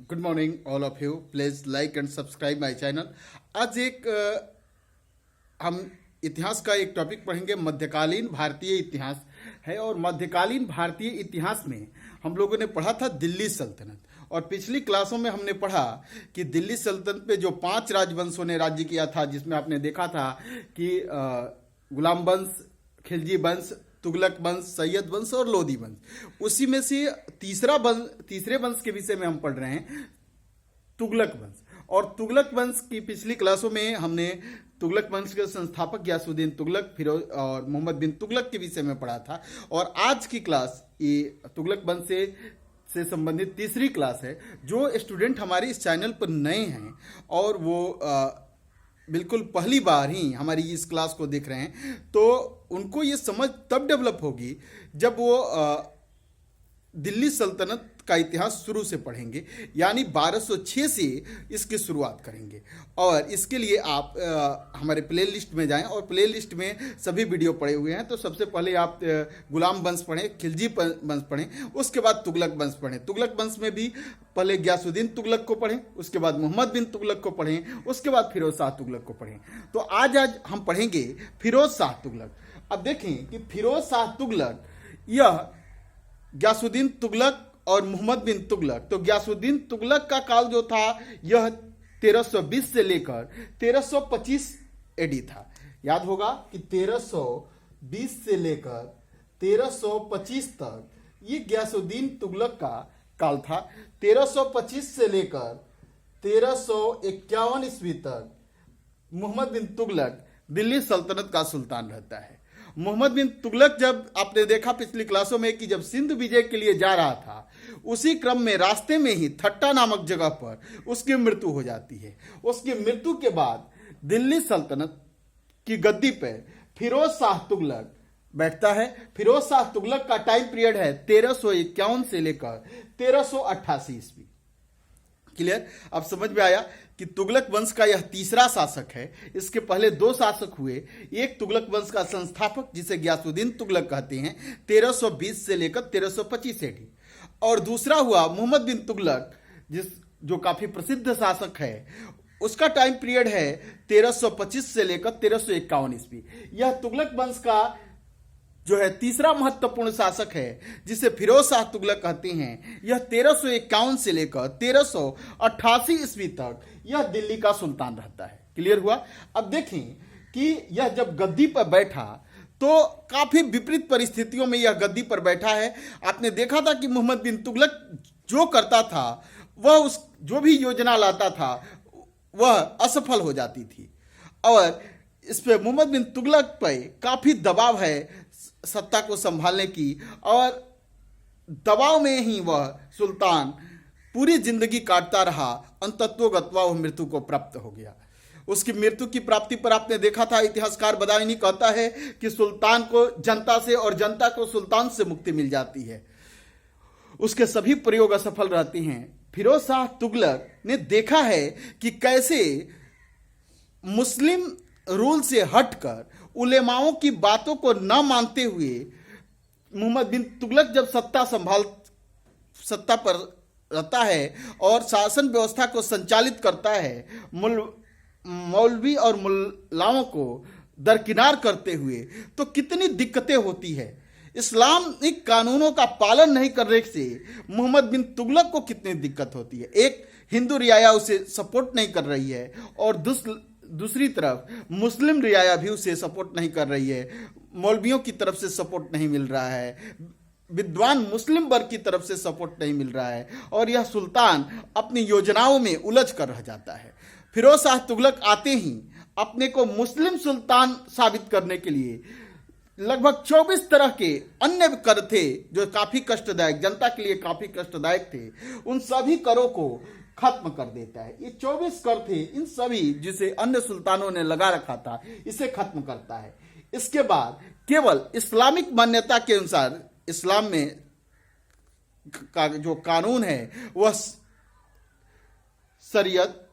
Good morning all of you. Please like and subscribe my channel. आज हम इतिहास का एक टॉपिक पढ़ेंगे। मध्यकालीन भारतीय इतिहास है और मध्यकालीन भारतीय इतिहास में हम लोगों ने पढ़ा था दिल्ली सल्तनत, और पिछली क्लासों में हमने पढ़ा कि दिल्ली सल्तनत पे जो 5 राजवंशों ने राज्य किया था, जिसमें आपने देखा था कि गुलाम वंश, खिलजी वंश, तुगलक वंश, सैयद वंश और लोधी वंश। उसी में से तीसरे वंश के विषय में हम पढ़ रहे हैं, तुगलक वंश। और तुगलक वंश की पिछली क्लासों में हमने तुगलक वंश के संस्थापक गयासुद्दीन तुगलक, फिरोज और मोहम्मद बिन तुगलक के विषय में पढ़ा था। और आज की क्लास ये तुगलक वंश से संबंधित तीसरी क्लास है। जो स्टूडेंट हमारे इस चैनल पर नए हैं और वो बिल्कुल पहली बार ही हमारी इस क्लास को देख रहे हैं, तो उनको ये समझ तब डेवलप होगी जब वो दिल्ली सल्तनत का इतिहास शुरू से पढ़ेंगे, यानी 1206 से इसकी शुरुआत करेंगे। और इसके लिए आप हमारे प्ले लिस्ट में जाएं, और प्ले लिस्ट में सभी वीडियो पड़े हुए हैं। तो सबसे पहले आप गुलाम वंश पढ़ें, खिलजी वंश पढ़ें, उसके बाद तुगलक वंश पढ़ें। तुगलक वंश में भी पहले गयासुद्दीन तुगलक को पढ़ें, उसके बाद मोहम्मद बिन तुगलक को पढ़ें, उसके बाद फिरोज शाह तुगलक को पढ़ें। तो आज हम पढ़ेंगे फिरोज शाह तुगलक। अब देखें कि फिरोज शाह तुगलक यह गयासुद्दीन तुगलक और मोहम्मद बिन तुगलक, तो गयासुद्दीन तुगलक का काल जो था यह 1320 से लेकर 1325 एडी था। याद होगा कि 1320 से लेकर 1325 तक ये गयासुद्दीन तुगलक का काल था। 1325 से लेकर 1351 ईस्वी तक मोहम्मद बिन तुगलक दिल्ली सल्तनत का सुल्तान रहता है। मोहम्मद बिन तुगलक, जब आपने देखा पिछली क्लासों में कि जब सिंध विजय के लिए जा रहा था, उसी क्रम में रास्ते में ही थट्टा नामक जगह पर उसकी मृत्यु हो जाती है। उसकी मृत्यु के बाद दिल्ली सल्तनत की गद्दी पर फिरोज शाह तुगलक बैठता है। फिरोज शाह तुगलक का टाइम पीरियड है 1351 से लेकर 1388 ईस्वी। क्लियर? अब समझ में आया कि तुगलक वंश का यह तीसरा शासक है। इसके पहले 2 शासक हुए। एक तुगलक वंश का संस्थापक, जिसे गयासुद्दीन तुगलक कहते हैं, 1320 से लेकर 1325 एडी, और दूसरा हुआ मोहम्मद बिन तुगलक, जो काफी प्रसिद्ध शासक है। उसका टाइम पीरियड है 1325 से लेकर 1351 ईस्वी। यह तुगलक वंश का जो है तीसरा महत्वपूर्ण शासक है, जिसे फिरोज शाह तुगलक कहते हैं। यह 1351 से लेकर 1388 ईस्वी तक यह दिल्ली का सुल्तान रहता है। क्लियर हुआ? अब देखें कि यह जब गद्दी पर बैठा तो काफी विपरीत परिस्थितियों में यह गद्दी पर बैठा है। आपने देखा था कि मोहम्मद बिन तुगलक जो करता था, वह जो भी योजना लाता था वह असफल हो जाती थी, और इस पे मोहम्मद बिन तुगलक पे काफी दबाव है सत्ता को संभालने की, और दबाव में ही वह सुल्तान पूरी जिंदगी काटता रहा। अंततोगत्वा वह मृत्यु को प्राप्त हो गया। उसकी मृत्यु की प्राप्ति पर आपने देखा था, इतिहासकार बदायूनी कहता है कि सुल्तान को जनता से और जनता को सुल्तान से मुक्ति मिल जाती है। उसके सभी प्रयोग असफल रहते हैं। फिरोज शाह तुगलक ने देखा है कि कैसे मुस्लिम रूल से हटकर उलेमाओं की बातों को न मानते हुए मोहम्मद बिन तुगलक जब सत्ता पर रहता है और शासन व्यवस्था को संचालित करता है, मौलवी और मुल्लाओं को दरकिनार करते हुए, तो कितनी दिक्कतें होती है। इस्लामिक कानूनों का पालन नहीं करने से मोहम्मद बिन तुगलक को कितनी दिक्कत होती है। एक हिंदू रियाया उसे सपोर्ट नहीं कर रही है, और दूसरी तरफ मुस्लिम रियाया भी उसे सपोर्ट नहीं कर रही है। मौलवियों की तरफ से सपोर्ट नहीं मिल रहा है, विद्वान मुस्लिम वर्ग की तरफ से सपोर्ट नहीं मिल रहा है, और यह सुल्तान अपनी योजनाओं में उलझ कर रह जाता है। फिरोज शाह तुगलक आते ही अपने को मुस्लिम सुल्तान साबित करने के लिए लगभग 24 तरह के अन्य कर थे जो काफी कष्टदायक, जनता के लिए काफी कष्टदायक थे। उन सभी करों को खत्म कर देता है। ये 24 कर थे, इन सभी जिसे अन्य सुल्तानों ने लगा रखा था, इसे खत्म करता है। इसके बाद केवल इस्लामिक मान्यता के अनुसार इस्लाम में का जो कानून है वह शरीयत,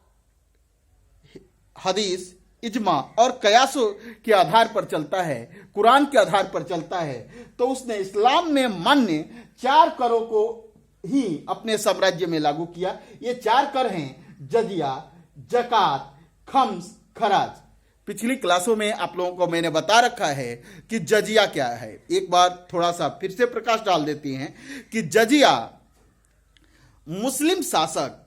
हदीस, इज्मा और कयासों के आधार पर चलता है, कुरान के आधार पर चलता है। तो उसने इस्लाम में मान्य 4 करों को ही अपने साम्राज्य में लागू किया। ये 4 कर हैं, जजिया, जकात, खम्स, खराज। पिछली क्लासों में आप लोगों को मैंने बता रखा है कि जजिया क्या है। एक बार थोड़ा सा फिर से प्रकाश डाल देते हैं कि जजिया मुस्लिम शासक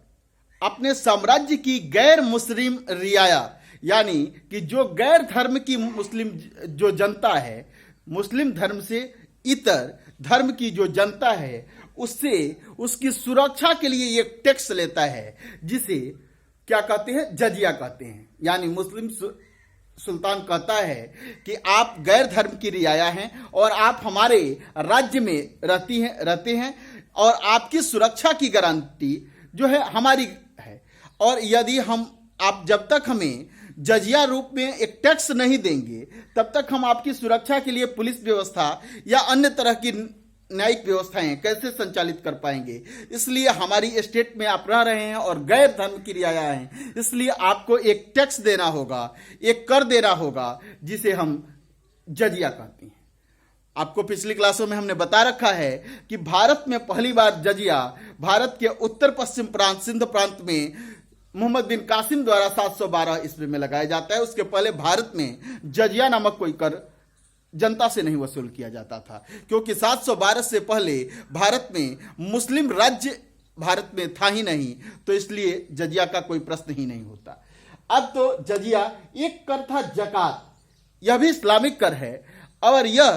अपने साम्राज्य की गैर मुस्लिम रियाया, यानी कि जो गैर धर्म की मुस्लिम जो जनता है, मुस्लिम धर्म से इतर धर्म की जो जनता है, उससे उसकी सुरक्षा के लिए एक टैक्स लेता है, जिसे क्या कहते हैं, जजिया कहते हैं। यानी मुस्लिम सुल्तान कहता है कि आप गैर धर्म की रियाया हैं और आप हमारे राज्य में रहते हैं और आपकी सुरक्षा की गारंटी जो है हमारी है। और यदि आप जब तक हमें जजिया रूप में एक टैक्स नहीं देंगे, तब तक हम आपकी सुरक्षा के लिए पुलिस व्यवस्था या अन्य तरह की न्यायिक व्यवस्थाएं कैसे संचालित कर पाएंगे। इसलिए हमारी स्टेट में आप रह रहे हैं और गैर धर्म की रियाया हैं, इसलिए आपको एक टैक्स देना होगा, एक कर देना होगा, जिसे हम जजिया कहते हैं। आपको पिछली क्लासों में हमने बता रखा है कि भारत में पहली बार जजिया भारत के उत्तर पश्चिम प्रांत सिंध प्रांत में मोहम्मद बिन कासिम द्वारा 712 ईस्वी में लगाया जाता है। उसके पहले भारत में जजिया नामक कोई कर जनता से नहीं वसूल किया जाता था, क्योंकि 712 से पहले भारत में मुस्लिम राज्य भारत में था ही नहीं, तो इसलिए जजिया का कोई प्रश्न ही नहीं होता। अब तो जजिया एक कर था जकात, यह भी इस्लामिक कर है और यह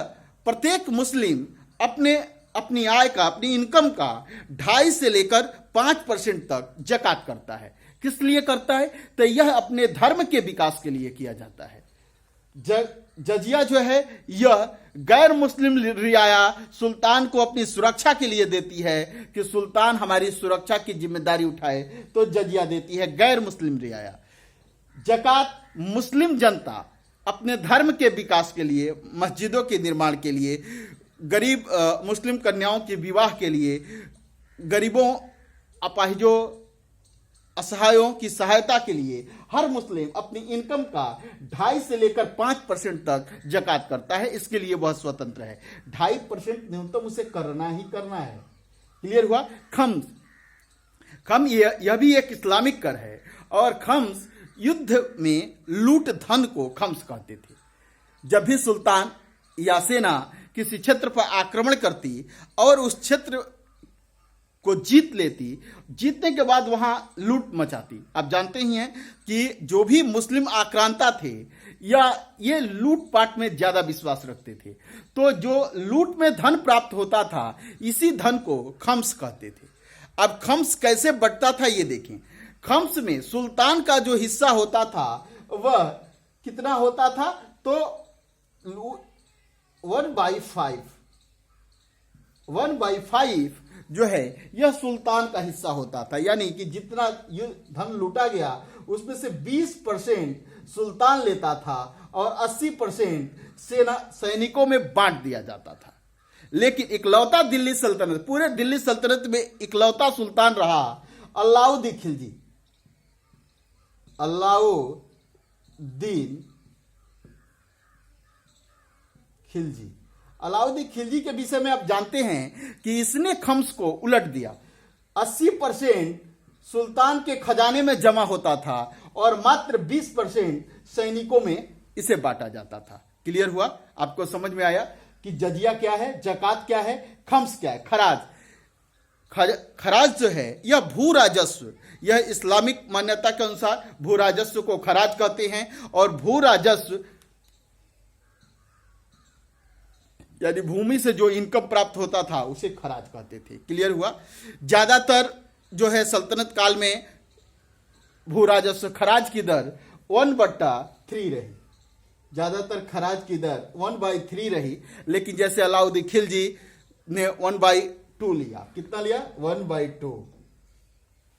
प्रत्येक मुस्लिम अपनी आय का, अपनी इनकम का 2.5 से लेकर 5% तक जकात करता है। किस लिए करता है? तो यह अपने धर्म के विकास के लिए किया जाता है। जजिया जो है यह गैर मुस्लिम रियाया सुल्तान को अपनी सुरक्षा के लिए देती है कि सुल्तान हमारी सुरक्षा की जिम्मेदारी उठाए, तो जजिया देती है गैर मुस्लिम रियाया। जकात मुस्लिम जनता अपने धर्म के विकास के लिए, मस्जिदों के निर्माण के लिए, गरीब मुस्लिम कन्याओं के विवाह के लिए, गरीबों, अपाहिजों, असहायों की सहायता के लिए हर मुस्लिम अपनी इनकम का 2.5 से लेकर 5% तक जकात करता है। इसके लिए वह स्वतंत्र है। 2.5% न्यूनतम उसे करना ही करना है। क्लियर हुआ? खम्स यह भी एक इस्लामिक कर है और खम्स युद्ध में लूट धन को खम्स कहते थे। जब भी सुल्तान या सेना किसी क्षेत्र पर आक्रमण करती और उस क्षेत्र को जीत लेती, जीतने के बाद वहां लूट मचाती। आप जानते ही हैं कि जो भी मुस्लिम आक्रांता थे या ये लूटपाट में ज्यादा विश्वास रखते थे, तो जो लूट में धन प्राप्त होता था, इसी धन को खम्स कहते थे। अब खम्स कैसे बढ़ता था ये देखें। खम्स में सुल्तान का जो हिस्सा होता था वह कितना होता था? तो 1/5 जो है यह सुल्तान का हिस्सा होता था। यानी कि जितना धन लूटा गया उसमें से 20% सुल्तान लेता था और 80% सैनिकों में बांट दिया जाता था। लेकिन इकलौता दिल्ली सल्तनत, पूरे दिल्ली सल्तनत में इकलौता सुल्तान रहा अलाउद्दीन खिलजी। अलाउद्दीन खिलजी के विषय में आप जानते हैं कि इसने खम्स को उलट दिया। 80% सुल्तान के खजाने में जमा होता था और मात्र 20% सैनिकों में इसे बांटा जाता था। क्लियर हुआ? आपको समझ में आया कि जजिया क्या है, जकात क्या है, खम्स क्या है। खराज जो है यह भू राजस्व, यह इस्लामिक मान्यता के अनुसार भू राजस्व को खराज कहते हैं। और भू राजस्व यानी भूमि से जो इनकम प्राप्त होता था उसे खराज कहते थे। क्लियर हुआ? ज्यादातर जो है सल्तनत काल में भू राजस्व खराज की दर 1/3 रही। ज्यादातर खराज की दर 1/3 रही, लेकिन जैसे अलाउद्दीन खिलजी ने 1/2 लिया। कितना लिया? 1/2।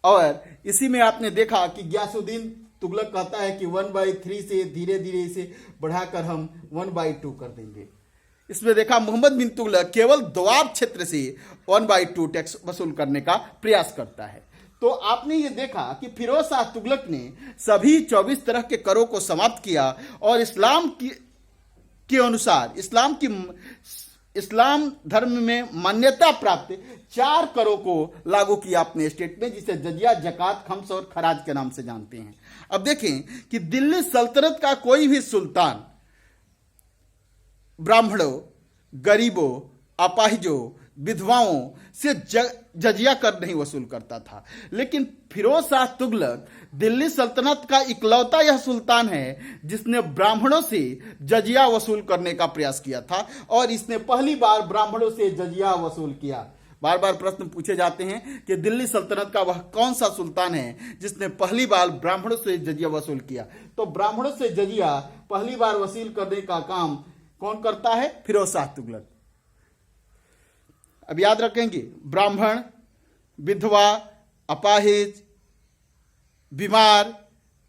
और इसी में आपने देखा कि गियासुद्दीन तुगलक कहता है कि 1/3 से धीरे धीरे इसे बढ़ाकर हम 1/2 कर देंगे। इसमें देखा मोहम्मद बिन तुगलक केवल दोआब क्षेत्र से 1/2 टैक्स वसूल करने का प्रयास करता है। तो आपने ये देखा कि फिरोज शाह तुगलक ने सभी 24 तरह के करों को समाप्त किया और इस्लाम के अनुसार, इस्लाम की इस्लाम धर्म में मान्यता प्राप्त 4 करों को लागू किया अपने स्टेट में, जिसे जजिया, जकात, खम्स और खराज के नाम से जानते हैं। अब देखें कि दिल्ली सल्तनत का कोई भी सुल्तान ब्राह्मणों, गरीबों, अपाहिजों, विधवाओं से जजिया कर नहीं वसूल करता था। लेकिन फिरोज शाह तुगलक दिल्ली सल्तनत का इकलौता यह सुल्तान है जिसने ब्राह्मणों से जजिया वसूल करने का प्रयास किया था, और इसने पहली बार ब्राह्मणों से जजिया वसूल किया। बार बार प्रश्न पूछे जाते हैं कि दिल्ली सल्तनत का वह कौन सा सुल्तान है जिसने पहली बार ब्राह्मणों से जजिया वसूल किया। तो ब्राह्मणों से जजिया पहली बार वसूल करने का काम कौन करता है? फिरोज शाह तुगलक। अब याद रखेंगे, ब्राह्मण, विधवा, अपाहिज, बीमार,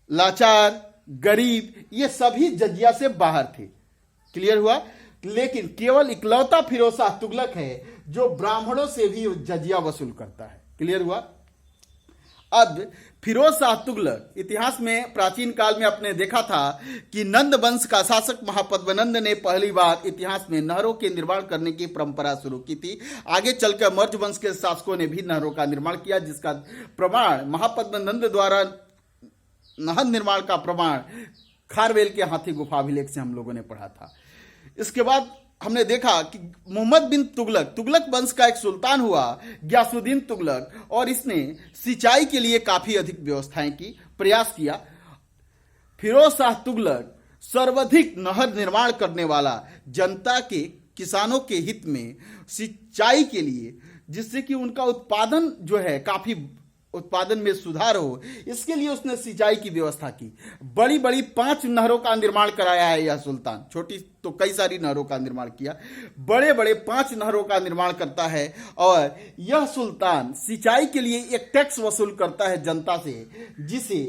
लाचार, गरीब, ये सभी जजिया से बाहर थे। क्लियर हुआ? लेकिन केवल इकलौता फिरोज शाह तुगलक है जो ब्राह्मणों से भी जजिया वसूल करता है। क्लियर हुआ? अब फिरोज शाह तुगलक इतिहास में प्राचीन काल में आपने देखा था कि नंद वंश का शासक महापद्मनंद ने पहली बार इतिहास में नहरों के निर्माण करने की परंपरा शुरू की थी। आगे चलकर मौर्य वंश के शासकों ने भी नहरों का निर्माण किया, जिसका प्रमाण महापद्मनंद द्वारा नहर निर्माण का प्रमाण खारवेल के हाथी गुफा अभिलेख से हम लोगों ने पढ़ा था। इसके बाद हमने देखा कि मोहम्मद बिन तुगलक वंश का एक सुल्तान हुआ गियासुद्दीन तुगलक, और इसने सिंचाई के लिए काफी अधिक व्यवस्थाएं की, प्रयास किया। फिरोज शाह तुगलक सर्वाधिक नहर निर्माण करने वाला, जनता के, किसानों के हित में सिंचाई के लिए, जिससे कि उनका उत्पादन जो है काफी उत्पादन में सुधार हो, इसके लिए उसने सिंचाई की व्यवस्था की। बड़ी बड़ी 5 नहरों का निर्माण कराया है यह सुल्तान। छोटी तो कई सारी नहरों का निर्माण किया, बड़े बड़े 5 नहरों का निर्माण करता है। और यह सुल्तान सिंचाई के लिए एक टैक्स वसूल करता है जनता से, जिसे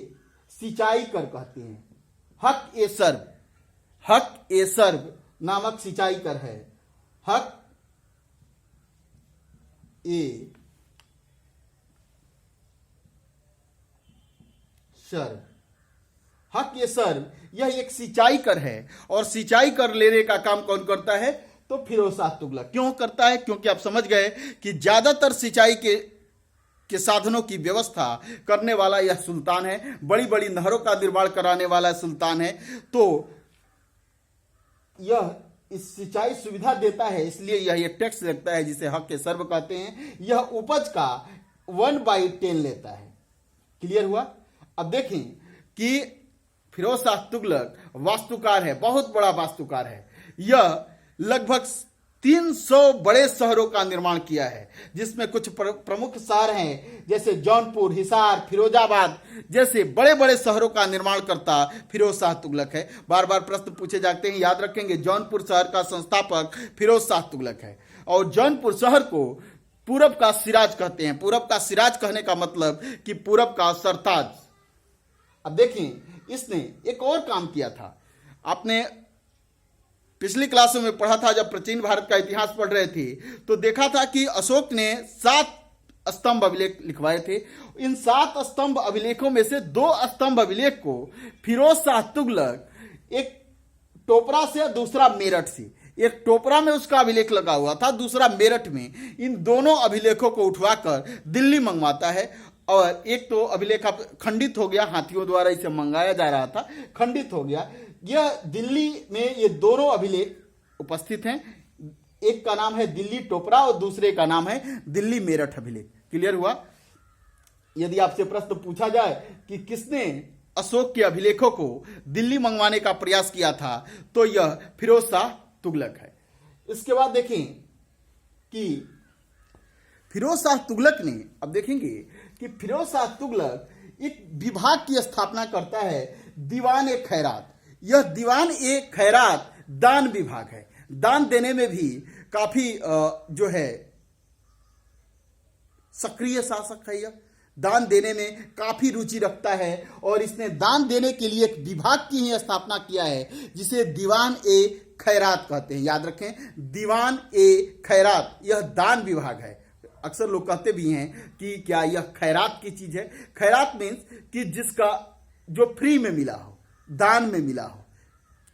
सिंचाई कर कहते हैं। हक ए सर्व नामक सिंचाई कर है। हक ए सर्व, यह एक सिंचाई कर है। और सिंचाई कर लेने का काम कौन करता है? तो फिरोज शाह तुगलक। क्यों करता है? क्योंकि आप समझ गए कि ज्यादातर सिंचाई के साधनों की व्यवस्था करने वाला यह सुल्तान है, बड़ी बड़ी नहरों का निर्माण कराने वाला सुल्तान है। तो यह इस सिंचाई सुविधा देता है, इसलिए यह एक टैक्स लगता है जिसे हक के सर्व कहते हैं। यह उपज का 1/10 लेता है। क्लियर हुआ? अब देखें कि फिरोज शाह तुगलक वास्तुकार है, बहुत बड़ा वास्तुकार है। यह लगभग 300 बड़े शहरों का निर्माण किया है, जिसमें कुछ प्रमुख शहर हैं जैसे जौनपुर, हिसार, फिरोजाबाद जैसे बड़े बड़े शहरों का निर्माण करता फिरोज शाह तुगलक है। बार बार प्रश्न पूछे जाते हैं, याद रखेंगे, जौनपुर शहर का संस्थापक फिरोज शाह तुगलक है। और जौनपुर शहर को पूरब का सिराज कहते हैं। पूरब का सिराज कहने का मतलब कि पूरब का सरताज। अब देखें, इसने एक और काम किया था। आपने पिछली क्लासों में पढ़ा था, जब प्राचीन भारत का इतिहास पढ़ रहे थे तो देखा था कि अशोक ने 7 स्तंभ अभिलेख लिखवाए थे। इन 7 स्तंभ अभिलेखों में से 2 स्तंभ अभिलेख को फिरोज शाह तुगलक, एक टोपरा से दूसरा मेरठ से, एक टोपरा में उसका अभिलेख लगा हुआ था, दूसरा मेरठ में, इन दोनों अभिलेखों को उठवाकर दिल्ली मंगवाता है। और एक तो अभिलेख अब खंडित हो गया, हाथियों द्वारा इसे मंगाया जा रहा था, खंडित हो गया। यह दिल्ली में ये दोनों अभिलेख उपस्थित हैं। एक का नाम है दिल्ली टोपरा और दूसरे का नाम है दिल्ली मेरठ अभिलेख। क्लियर हुआ? यदि आपसे प्रश्न पूछा जाए कि किसने अशोक के अभिलेखों को दिल्ली मंगवाने का प्रयास किया था, तो यह फिरोज शाह तुगलक है। इसके बाद देखें कि फिरोज शाह तुगलक ने, अब देखेंगे कि फिरोज शाह तुगलक एक विभाग की स्थापना करता है, दीवान ए खैरात। यह दीवान ए खैरात दान विभाग है। दान देने में भी काफी जो है सक्रिय शासक है। यह दान देने में काफी रुचि रखता है और इसने दान देने के लिए एक विभाग की ही स्थापना किया है, जिसे दीवान ए खैरात कहते हैं। याद रखें, दीवान ए खैरात, यह दान विभाग है। अक्सर लोग कहते भी हैं कि क्या यह खैरात की चीज है। खैरात मीन्स कि जिसका जो फ्री में मिला हो, दान में मिला हो।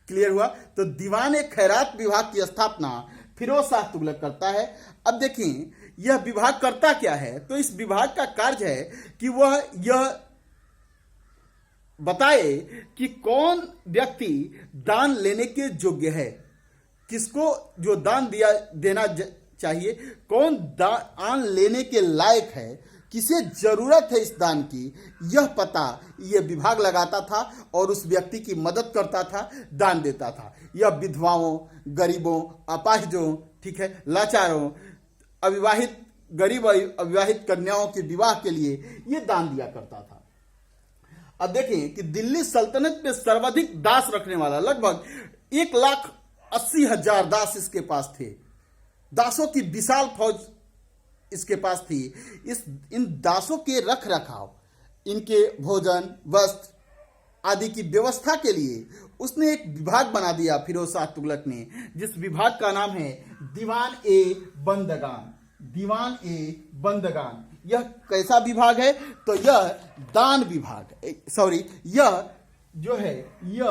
क्लियर हुआ? तो दीवान ए खैरात विभाग की स्थापना फिरोज शाह तुगलक करता है। अब देखिए यह विभाग करता क्या है, तो इस विभाग का कार्य है कि वह यह बताए कि कौन व्यक्ति दान लेने के योग्य है, किसको जो दान देना चाहिए, कौन दान लेने के लायक है, किसे जरूरत है इस दान की, यह पता यह विभाग लगाता था और उस व्यक्ति की मदद करता था, दान देता था। यह विधवाओं, गरीबों, अपाहिजों, ठीक है, लाचारों, अविवाहित, गरीब अविवाहित कन्याओं के विवाह के लिए यह दान दिया करता था। अब देखें कि दिल्ली सल्तनत में सर्वाधिक दास रखने वाला लगभग 1,80,000 दास इसके पास थे। दासों की विशाल फौज इसके पास थी। इन दासों के रख रखाव, इनके भोजन, वस्त्र आदि की व्यवस्था के लिए उसने एक विभाग बना दिया फिरोज शाह तुगलक ने, जिस विभाग का नाम है दीवान ए बंदगान। दीवान ए बंदगान यह कैसा विभाग है, तो यह दान विभाग, सॉरी यह जो है यह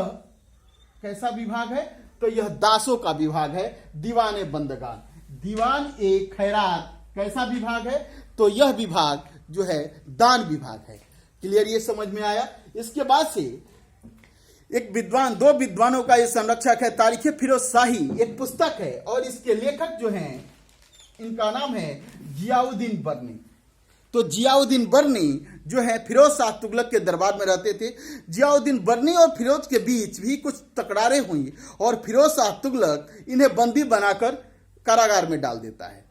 कैसा विभाग है, तो यह दासों का विभाग है, दीवान ए बंदगान। दीवान ए खैरात कैसा विभाग है, तो यह विभाग जो है दान विभाग है। क्लियर, ये समझ में आया। इसके बाद से एक विद्वान, दो विद्वानों का ये संरक्षक है, तारीख फिरोज शाही एक पुस्तक है और इसके लेखक जो हैं इनका नाम है जियाउद्दीन बर्नी। तो जियाउद्दीन बर्नी जो है फिरोज शाह तुगलक के दरबार में रहते थे। जियाउद्दीन बर्नी और फिरोज के बीच भी कुछ तकरारें हुई और फिरोज शाह तुगलक इन्हें बंदी बनाकर कारागार में डाल देता है।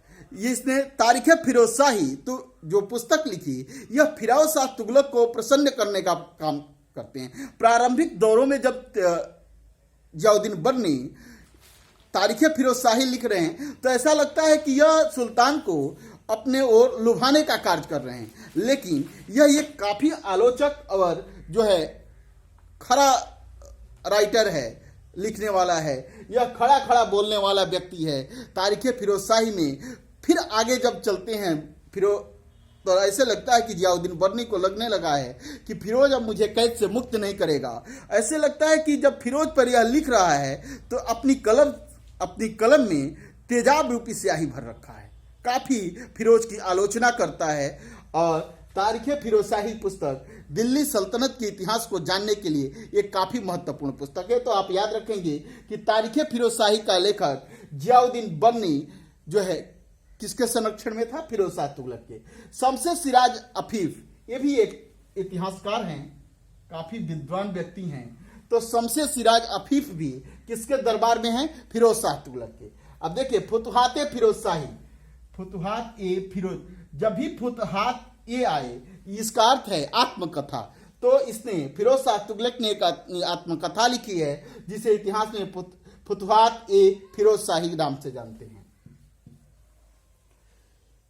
इसने तारीख फिरोज शाही तो जो पुस्तक लिखी, यह फिरोज शाह तुगलक को प्रसन्न करने का काम करते हैं। प्रारंभिक दौरों में जब जियाउद्दीन बर्नी तारीख फिरोज शाही लिख रहे हैं तो ऐसा लगता है कि यह सुल्तान को अपने ओर लुभाने का कार्य कर रहे हैं, लेकिन यह एक काफी आलोचक और जो है खरा राइटर है, लिखने वाला है, यह खड़ा खड़ा बोलने वाला व्यक्ति है। तारीख फिरोज शाही में फिर आगे जब चलते हैं तो ऐसे लगता है कि जियाउद्दीन बर्नी को लगने लगा है कि फिरोज अब मुझे कैद से मुक्त नहीं करेगा। ऐसे लगता है कि जब फिरोज पर यह लिख रहा है तो अपनी कलम में तेजाब रूपी स्याही भर रखा है, काफी फिरोज की आलोचना करता है। और तारीख फिरोज शाही पुस्तक दिल्ली सल्तनत के इतिहास को जानने के लिए एक काफी महत्वपूर्ण पुस्तक है। तो आप याद रखेंगे कि तारीख फिरोज शाही का लेखक जियाउद्दीन बर्नी जो है किसके संरक्षण में था, फिरोज शाह तुगलक के। शमशेर सिराज अफीफ ये भी एक इतिहासकार हैं, काफी विद्वान व्यक्ति हैं। तो शमशेर सिराज अफीफ भी किसके दरबार में हैं, फिरोज शाह तुगलक के। अब देखिए फुतुहात ए फिरोज शाही, फुतुहात ए फिरोज, जब भी फुतुहात ए आए इसका अर्थ है आत्मकथा। तो इसने फिरोज शाह तुगलक ने एक आत्मकथा लिखी है जिसे इतिहास में फुतुहात ए फिरोज शाही नाम से जानते हैं।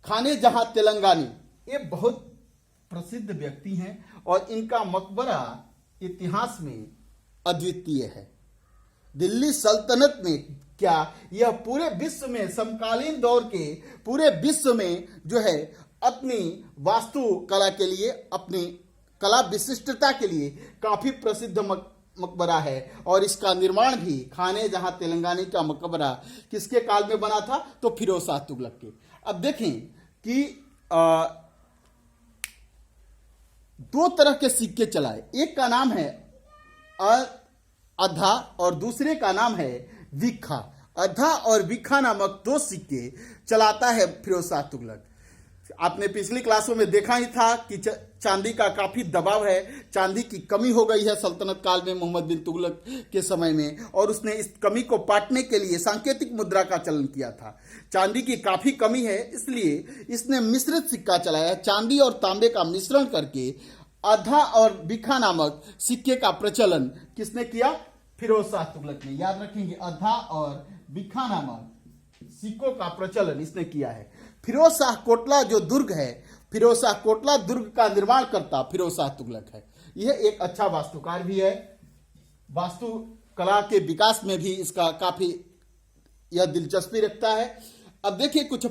खाने जहां तेलंगानी ये बहुत प्रसिद्ध व्यक्ति हैं और इनका मकबरा इतिहास में अद्वितीय है। दिल्ली सल्तनत में क्या यह पूरे विश्व में, समकालीन दौर के पूरे विश्व में जो है अपनी वास्तु कला के लिए, अपनी कला विशिष्टता के लिए काफी प्रसिद्ध मकबरा है। और इसका निर्माण भी खाने जहां तेलंगानी का मकबरा किसके काल में बना था, तो फिरोज शाह तुगलक के। अब देखें कि दो तरह के सिक्के चलाए, एक का नाम है अधा और दूसरे का नाम है विखा। अधा और विखा नामक दो सिक्के चलाता है फिरोज शाह तुगलक। आपने पिछली क्लासों में देखा ही था कि चांदी का काफी दबाव है, चांदी की कमी हो गई है सल्तनत काल में मोहम्मद बिन तुगलक के समय में, और उसने इस कमी को पाटने के लिए सांकेतिक मुद्रा का चलन किया था। चांदी की काफी कमी है, इसलिए इसने मिश्रित सिक्का चलाया। चांदी और तांबे का मिश्रण करके अधा और विखा नामक सिक्के का प्रचलन किसने किया, फिरोज शाह तुगलक ने। याद रखेंगे, अधा और विखा नामक सिक्कों का प्रचलन इसने किया है। फिरोज शाह कोटला जो दुर्ग है, फिरोज शाह कोटला दुर्ग का निर्माण करता फिरोज शाह तुगलक है। यह एक अच्छा वास्तुकार भी है, वास्तु कला के विकास में भी इसका काफी यह दिलचस्पी रखता है। अब देखिए कुछ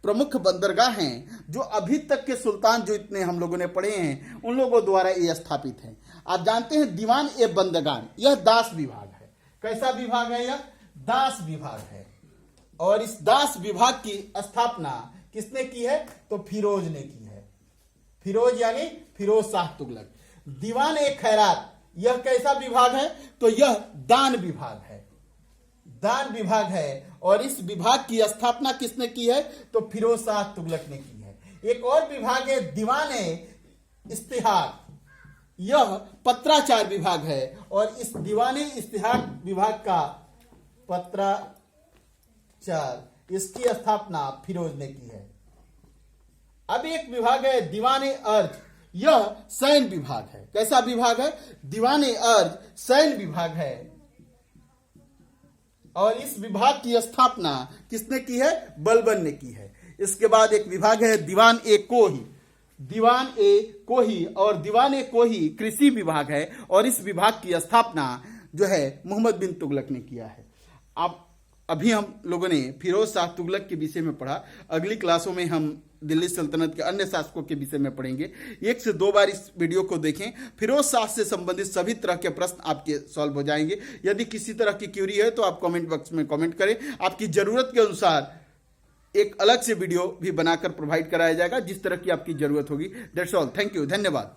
प्रमुख बंदरगाह हैं जो अभी तक के सुल्तान जो इतने हम लोगों ने पढ़े हैं उन लोगों द्वारा ये स्थापित हैं। आप जानते हैं दीवान ए बंदगान, यह दास विभाग है। कैसा विभाग है, यह दास विभाग है। और इस दास विभाग की स्थापना किसने की है? तो फिरोज ने की है। फिरोज यानी फिरोज शाह तुगलक। दीवान ए खैरात, यह कैसा विभाग है? तो यह दान विभाग है, दान विभाग है। और इस विभाग की स्थापना किसने की है? तो फिरोज शाह तुगलक ने की है। एक और विभाग है दीवान ए इश्तिहार, यह पत्राचार विभाग है। और इस दीवान ए इश्तिहार विभाग का पत्राचार, इसकी स्थापना फिरोज ने की है। अब एक विभाग है दीवान ए अर्ज, यह सैन्य विभाग है। कैसा विभाग है? दीवान ए अर्ज सैन्य विभाग है। और इस विभाग की स्थापना किसने की है? बलबन ने की है। इसके बाद एक विभाग है दीवान ए कोही, दीवान ए कोही। और दीवान ए कोही कृषि विभाग है। और इस विभाग की स्थापना जो है मोहम्मद बिन तुगलक ने किया है। अब अभी हम लोगों ने फिरोज शाह तुगलक के विषय में पढ़ा। अगली क्लासों में हम दिल्ली सल्तनत के अन्य शासकों के विषय में पढ़ेंगे। 1 से 2 बार इस वीडियो को देखें। फिरोज शाह से संबंधित सभी तरह के प्रश्न आपके सॉल्व हो जाएंगे। यदि किसी तरह की क्यूरी है तो आप कमेंट बॉक्स में कमेंट करें। आपकी जरूरत के अनुसार एक अलग से वीडियो भी बनाकर प्रोवाइड कराया जाएगा, जिस तरह की आपकी जरूरत होगी। दैट्स ऑल, थैंक यू, धन्यवाद।